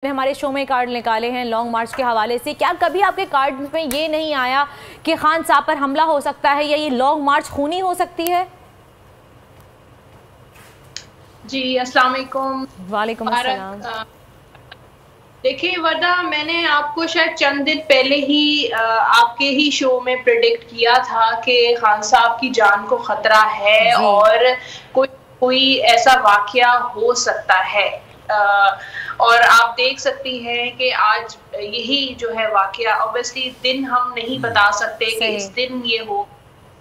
हमारे शो में कार्ड निकाले हैं लॉन्ग मार्च के हवाले से, क्या कभी आपके कार्ड में ये नहीं आया कि खान साहब पर हमला हो सकता है या ये लॉन्ग मार्च खूनी हो सकती है? जी अस्सलाम वालेकुम। वालेकुम अस्सलाम। देखिए वर्दा, मैंने आपको शायद चंद दिन पहले ही आपके ही शो में प्रेडिक्ट किया था कि खान साहब की जान को खतरा है और कोई ऐसा वाकया हो सकता है। और आप देख सकती हैं कि आज यही जो है वाकया, ऑब्वियसली दिन हम नहीं बता सकते कि इस दिन ये हो,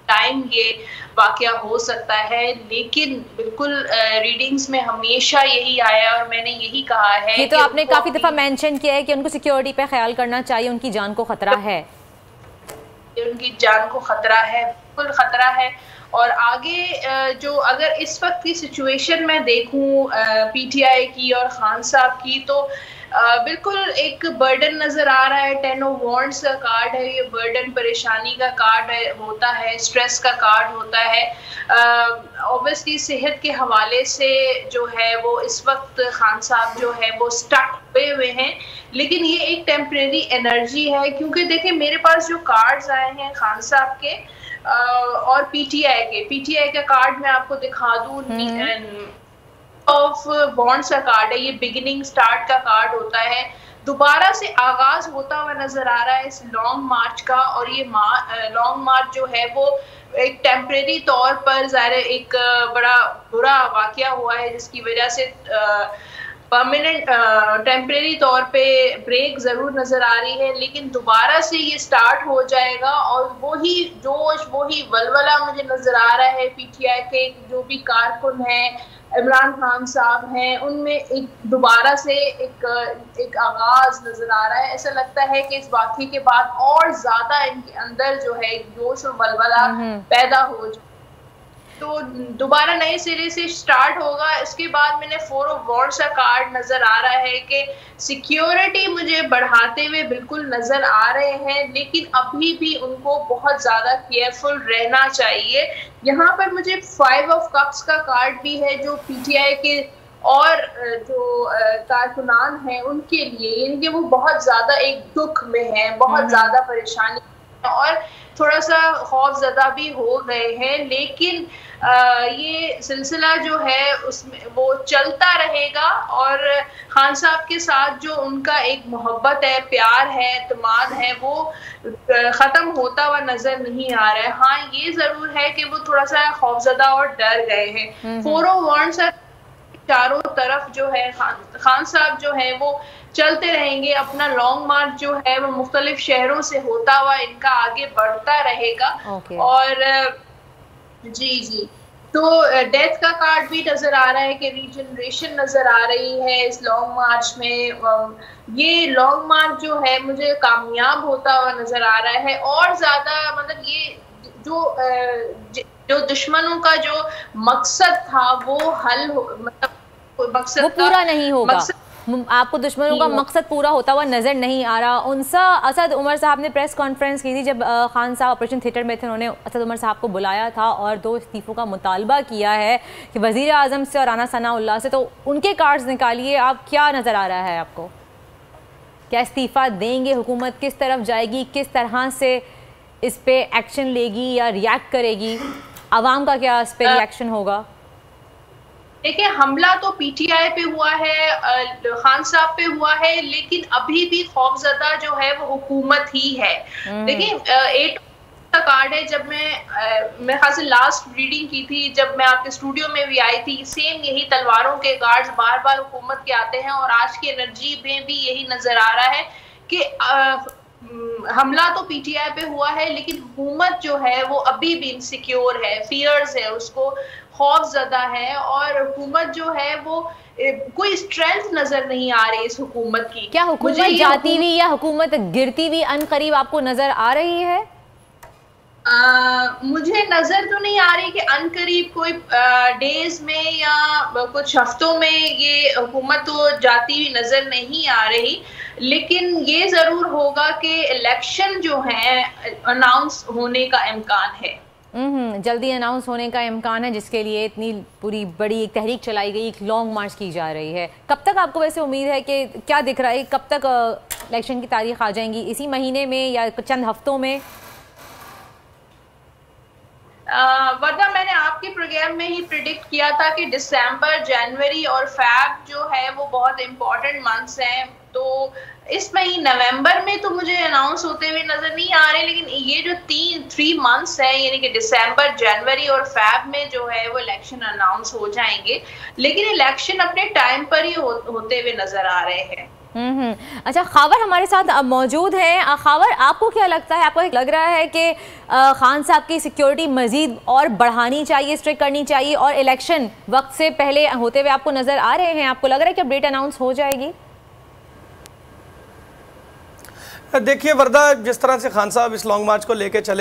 टाइम ये वाकया हो सकता है, लेकिन बिल्कुल रीडिंग्स में हमेशा यही आया और मैंने यही कहा है। ये तो आपने काफी दफा मेंशन किया है कि उनको सिक्योरिटी पे ख्याल करना चाहिए, उनकी जान को खतरा है, उनकी जान को खतरा है, बिल्कुल खतरा है। और आगे जो अगर इस वक्त की सिचुएशन में देखूं पीटीआई की और खान साहब की, तो बिल्कुल एक बर्डन नजर आ रहा है। 10 ऑफ वॉन्ड्स का कार्ड है, ये बर्डन, परेशानी का कार्ड है, होता है, स्ट्रेस का कार्ड होता है। ऑब्वियसली सेहत के हवाले से जो है वो इस वक्त खान साहब जो है वो स्टक हुए हैं, लेकिन ये एक टेम्परेरी एनर्जी है। क्योंकि देखिए मेरे पास जो कार्ड्स आए हैं खान साहब के और पीटीआई का कार्ड मैं आपको दिखा दूं, ऑफ बॉन्ड्स का कार्ड है, ये बिगिनिंग स्टार्ट का कार्ड होता है, दोबारा से आगाज होता हुआ नजर आ रहा है इस लॉन्ग मार्च का। और ये लॉन्ग मार्च जो है वो एक टेम्परेरी तौर पर ज़ाहिर एक बड़ा बुरा वाकया हुआ है, जिसकी वजह से परमानेंट टेम्परेरी तौर पे ब्रेक जरूर नजर आ रही है, लेकिन दोबारा से ये स्टार्ट हो जाएगा। और वही जोश, वही वलवला मुझे नजर आ रहा है पीटीआई के जो भी कारकुन हैं, इमरान खान साहब हैं, उनमें एक दोबारा से एक आगाज नजर आ रहा है। ऐसा लगता है कि इस वाक़ये के बाद और ज्यादा इनके अंदर जो है एक जोश और वलवला पैदा हो जाए, तो दोबारा नए सिरे से स्टार्ट होगा। इसके बाद मैंने 4 ऑफ वॉन्ड्स का कार्ड नजर आ रहा है कि सिक्योरिटी मुझे बढ़ाते हुए बिल्कुल नजर आ रहे हैं, लेकिन अभी भी उनको बहुत ज्यादा केयरफुल रहना चाहिए। यहाँ पर मुझे 5 ऑफ कप्स का कार्ड भी है, जो पीटीआई के और जो कारकुनान हैं उनके लिए, यानी कि वो बहुत ज्यादा एक दुख में है, बहुत ज्यादा परेशानी और थोड़ा सा खौफजदा भी हो गए हैं। लेकिन ये सिलसिला जो है उसमें वो चलता रहेगा और खान साहब के साथ जो उनका एक मोहब्बत है, प्यार है, एतमाद है, वो ख़त्म होता हुआ नज़र नहीं आ रहा है। हाँ, ये ज़रूर है कि वो थोड़ा सा खौफजदा और डर गए हैं। 4 ऑफ वॉन्ड्स चारों तरफ जो है खान साहब जो है वो चलते रहेंगे, अपना लॉन्ग मार्च जो है वो मुख्तलिफ शहरों से होता हुआ इनका आगे बढ़ता रहेगा। और जी तो डेथ का कार्ड भी नजर आ रहा है कि रीजनरेशन नजर आ रही है इस लॉन्ग मार्च में। ये लॉन्ग मार्च जो है मुझे कामयाब होता हुआ नजर आ रहा है और ज्यादा, मतलब ये जो दुश्मनों का जो मकसद था वो मतलब मकसद वो पूरा नहीं होगा, आपको दुश्मनों का मकसद पूरा होता हुआ नजर नहीं आ रहा। उनसा असद उमर साहब ने प्रेस कॉन्फ्रेंस की थी जब खान साहब ऑपरेशन थिएटर में थे, उन्होंने असद उमर साहब को बुलाया था और 2 इस्तीफ़ों का मुतालबा किया है कि वज़ीर आज़म से और राना सनाउल्लाह से। तो उनके कार्ड्स निकालिए, आप क्या नज़र आ रहा है आपको? क्या इस्तीफ़ा देंगे? हुकूमत किस तरफ जाएगी? किस तरह से इस पर एक्शन लेगी या रिएक्ट करेगी? आवाम का क्या इस पर रिएक्शन होगा? देखिए, हमला तो पीटीआई पे हुआ है, खान साहब पे हुआ है, लेकिन अभी भी खौफजदा जो है वो हुकूमत ही है। देखिए 8 का कार्ड है, जब मैं ख्याल से लास्ट रीडिंग की थी, जब मैं आपके स्टूडियो में भी आई थी, सेम यही तलवारों के कार्ड्स बार बार हुकूमत के आते हैं और आज की एनर्जी में भी यही नजर आ रहा है कि हमला तो पीटीआई पे हुआ है, लेकिन हुकूमत जो है वो अभी भी इनसिक्योर है, फियर्स है, उसको खौफजदा है और हुकूमत जो है वो कोई स्ट्रेंथ नजर नहीं आ रही इस हुकूमत की। क्या हुकूमत जाती हुई या हुकूमत गिरती हुई अनकरीब आपको नजर आ रही है? मुझे नजर तो नहीं आ रही कि अनकरीब कोई डेज में या कुछ हफ्तों में ये हुकूमत तो जाती हुई नजर नहीं आ रही, लेकिन ये जरूर होगा कि इलेक्शन जो है अनाउंस होने का इम्कान है। जल्दी अनाउंस होने का इम्कान है, जिसके लिए इतनी पूरी बड़ी एक तहरीक चलाई गई, एक लॉन्ग मार्च की जा रही है। कब तक आपको वैसे उम्मीद है कि क्या दिख रहा है, कब तक इलेक्शन की तारीख आ जाएंगी, इसी महीने में या चंद हफ्तों में? वरना मैंने आपके प्रोग्राम में ही प्रिडिक्ट किया था कि दिसंबर, जनवरी और फैब जो है वो बहुत इंपॉर्टेंट मंथ्स हैं। तो इस महीने नवंबर में तो मुझे अनाउंस होते हुए नजर नहीं आ रहे, लेकिन ये जो 3 मंथ्स हैं यानी कि दिसंबर, जनवरी और फैब में जो है वो इलेक्शन अनाउंस हो जाएंगे, लेकिन इलेक्शन अपने टाइम पर ही होते हुए नजर आ रहे हैं। अच्छा, खावर हमारे साथ मौजूद हैं। खावर, आपको क्या लगता है, आपको लग रहा है कि खान साहब की सिक्योरिटी मजीद और बढ़ानी चाहिए, स्ट्रिक्ट करनी चाहिए, और इलेक्शन वक्त से पहले होते हुए आपको नजर आ रहे हैं? आपको लग रहा है कि अब डेट अनाउंस हो जाएगी? देखिए वर्दा, जिस तरह से खान साहब इस लॉन्ग मार्च को लेके चले